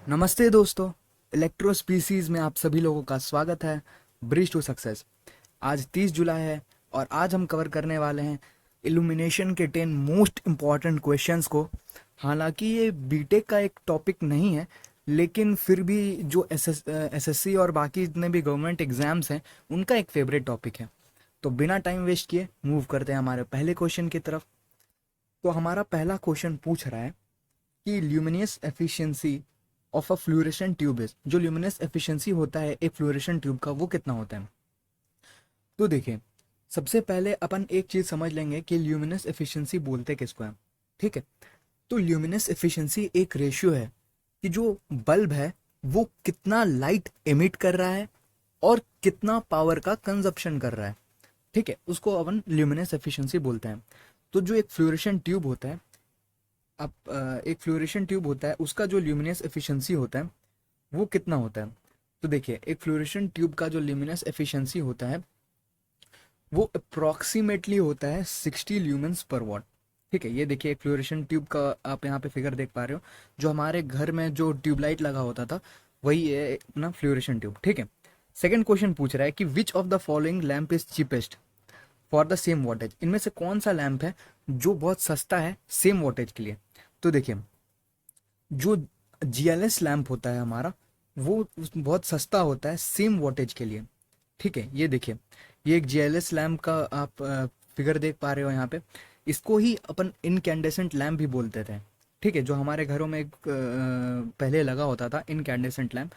नमस्ते दोस्तों। Electro species में आप सभी लोगों का स्वागत है। Bridge to success. आज 30 जुलाई है और आज हम कवर करने वाले हैं इल्यूमिनेशन के 10 मोस्ट इम्पॉर्टेंट क्वेश्चंस को। हालांकि ये बीटेक का एक टॉपिक नहीं है, लेकिन फिर भी जो एसएससी और बाकी जितने भी गवर्नमेंट एग्जाम्स हैं उनका एक फेवरेट टॉपिक है। तो बिना टाइम वेस्ट किए मूव करते हैं हमारे पहले क्वेश्चन की तरफ। तो हमारा पहला क्वेश्चन पूछ रहा है कि luminous efficiency of a fluorescent tube is, जो ल्यूमिनस एफिशिएंसी होता है एक फ्लोरेसेंट ट्यूब का, वो कितना होता है। तो देखिए, सबसे पहले अपन एक चीज समझ लेंगे कि ल्यूमिनस एफिशिएंसी बोलते किसको है। ठीक है, तो ल्यूमिनस एफिशिएंसी एक रेशियो है कि जो बल्ब है वो कितना लाइट एमिट कर रहा है और कितना पावर का कंजप्शन कर रहा है। ठीक है, उसको अपन ल्यूमिनस एफिशिएंसी बोलते हैं। तो जो एक फ्लोरेसेंट ट्यूब होता है, अब एक फ्लोरेसेंट ट्यूब होता है, उसका जो ल्यूमिनस एफिशिएंसी होता है वो कितना होता है। तो देखिए, एक फ्लोरेसेंट ट्यूब का जो ल्यूमिनस एफिशिएंसी होता है वो अप्रॉक्सीमेटली होता है 60 ल्यूमेंस पर वॉट। ठीक है, ये देखिए एक फ्लोरेसेंट ट्यूब का आप यहाँ पे फिगर देख पा रहे हो। जो हमारे घर में जो ट्यूबलाइट लगा होता था वही है अपना फ्लोरेसेंट ट्यूब। ठीक है, सेकंड क्वेश्चन पूछ रहा है कि which of the following lamp is cheapest for the same voltage. इनमें से कौन सा लैंप है जो बहुत सस्ता है सेम वोल्टेज के लिए। तो देखिए, जो जीएलएस लैंप होता है हमारा वो बहुत सस्ता होता है सेम वोल्टेज के लिए। ठीक है, ये देखिए, ये एक जीएलएस लैंप का आप फिगर देख पा रहे हो यहाँ पे। इसको ही अपन इनकैंडेसेंट लैंप भी बोलते थे। ठीक है, जो हमारे घरों में एक पहले लगा होता था इनकैंडेसेंट लैंप।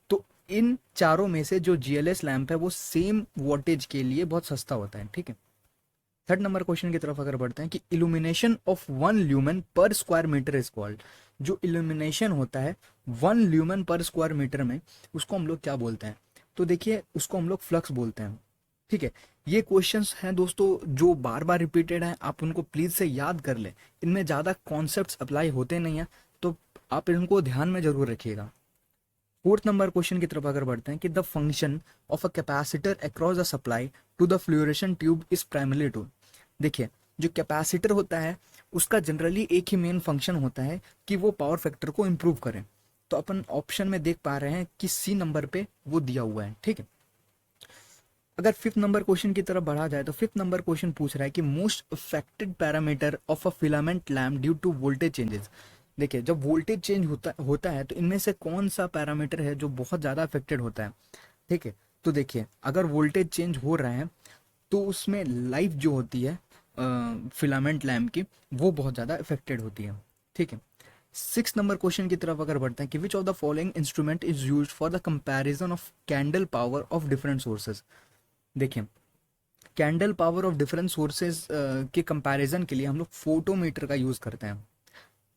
तो इन चारों में से जो जीएलएस लैंप है वो सेम वोल्टेज के लिए बहुत सस्ता होता है। ठीक है, थर्ड नंबर क्वेश्चन की तरफ अगर बढ़ते हैं कि illumination of 1 lumen per square metre is called. जो इल्यूमिनेशन होता है 1 ल्यूमेन पर स्क्वायर मीटर में, उसको हम लोग क्या बोलते हैं। तो देखिए, उसको हम लोग फ्लक्स बोलते हैं। ठीक है, ये क्वेश्चंस हैं दोस्तों जो बार बार रिपीटेड हैं, आप उनको प्लीज से याद कर ले। इनमें ज़्यादा कॉन्सेप्ट्स अप्लाई होते नहीं हैं, तो आप इनको ध्यान में जरूर रखिएगा। फोर्थ नंबर क्वेश्चन की तरफ अगर बढ़ते हैं कि the function of a capacitor across the supply to the fluorescent tube is primarily to. देखिए, जो कैपेसिटर होता है उसका जनरली एक ही मेन फंक्शन होता है कि वो पावर फैक्टर को इम्प्रूव करें। तो अपन ऑप्शन में देख पा रहे हैं कि सी नंबर पे वो दिया हुआ है। ठीक है, अगर फिफ्थ नंबर क्वेश्चन की तरफ बढ़ा जाए तो फिफ्थ नंबर क्वेश्चन पूछ रहा है कि most affected parameter of a filament lamp due to voltage changes. देखिए, जब वोल्टेज चेंज होता है तो इनमें से कौन सा पैरामीटर है जो बहुत ज़्यादा अफेक्टेड होता है। ठीक है, तो देखिए, अगर वोल्टेज चेंज हो रहा है तो उसमें लाइफ जो होती है फिलामेंट लैम्प की, वो बहुत ज़्यादा अफेक्टेड होती है। ठीक है, सिक्स नंबर क्वेश्चन की तरफ अगर बढ़ते हैं कि which of the following instrument is use for the comparison of candle power of different sources. देखिए, candle power of different sources के कंपैरिजन के लिए हम लोग फोटोमीटर का यूज करते हैं।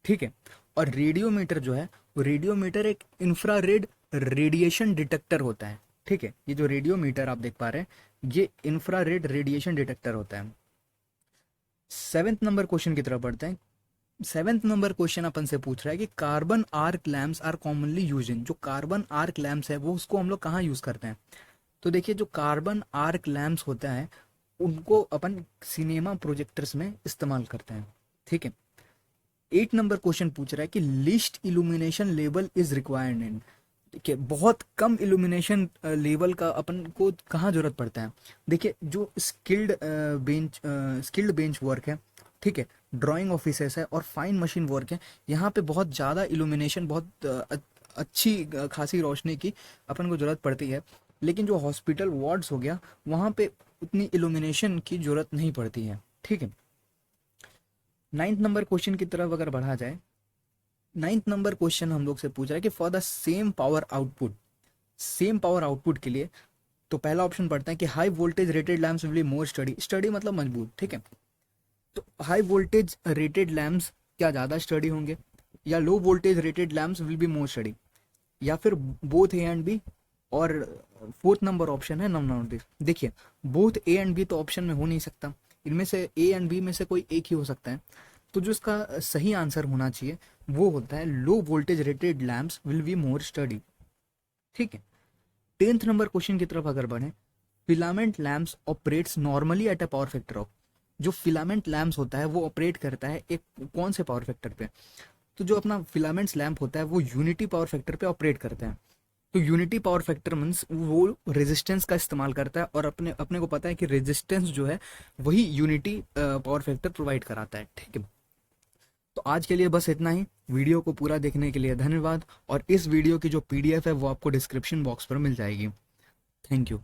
ठीक है, और रेडियोमीटर जो है वो रेडियोमीटर एक इंफ्रारेड रेडिएशन डिटेक्टर होता है। ठीक है, ये जो रेडियोमीटर आप देख पा रहे हैं ये इंफ्रारेड रेडिएशन डिटेक्टर होता है। सेवेंथ नंबर क्वेश्चन की तरफ बढ़ते हैं। सेवेंथ नंबर क्वेश्चन अपन से पूछ रहा है कि carbon arc lamps are commonly use in. जो कार्बन आर्क लैम्प्स है वो उसको हम लोग कहाँ यूज करते हैं। तो देखिए, जो कार्बन आर्क लैम्प्स होता है उनको अपन सिनेमा प्रोजेक्टर्स में इस्तेमाल करते हैं। ठीक है, एट नंबर क्वेश्चन पूछ रहा है कि list illumination level is required in. देखिए, बहुत कम इल्यूमिनेशन लेवल का अपन को कहाँ जरूरत पड़ता है। देखिए, जो स्किल्ड बेंच वर्क है, ठीक है, ड्राइंग ऑफिसेस है और फाइन मशीन वर्क है, यहाँ पे बहुत ज़्यादा इल्यूमिनेशन, बहुत अच्छी खासी रोशनी की अपन को जरूरत पड़ती है। लेकिन जो हॉस्पिटल वार्ड्स हो गया वहाँ पे उतनी इल्यूमिनेशन की जरूरत नहीं पड़ती है। ठीक है, नाइन्थ नंबर क्वेश्चन की तरफ अगर बढ़ा जाए, नाइन्थ नंबर क्वेश्चन हम लोग से पूछ रहा है कि for the same power output के लिए, तो पहला ऑप्शन पढ़ते हैं कि high voltage rated lamps will be more study. Study मतलब मजबूत। ठीक है, तो हाई वोल्टेज रेटेड लैम्प्स क्या ज़्यादा स्टडी होंगे, या low voltage rated lamps will be more study, या फिर बोथ ए एंड बी। और फोर्थ नंबर ऑप्शन है नॉन नॉन। देखिए, बोथ ए एंड बी तो ऑप्शन में हो नहीं सकता, इनमें से ए एंड बी में से कोई एक ही हो सकता है। तो जो इसका सही आंसर होना चाहिए वो होता है low voltage rated lamps will be more study. ठीक है, टेंथ नंबर क्वेश्चन की तरफ अगर बढ़े, filament lamps operates normally at a power factor of. जो फिलामेंट लैम्प्स होता है वो ऑपरेट करता है एक कौन से पावर फैक्टर पे। तो जो अपना फिलामेंट्स लैंप होता है वो यूनिटी पावर फैक्टर पे ऑपरेट करते हैं। तो यूनिटी पावर फैक्टर मीन्स वो रेजिस्टेंस का इस्तेमाल करता है, और अपने अपने को पता है कि रेजिस्टेंस जो है वही यूनिटी पावर फैक्टर प्रोवाइड कराता है। ठीक है, तो आज के लिए बस इतना ही। वीडियो को पूरा देखने के लिए धन्यवाद, और इस वीडियो की जो पीडीएफ है वो आपको डिस्क्रिप्शन बॉक्स पर मिल जाएगी। Thank you.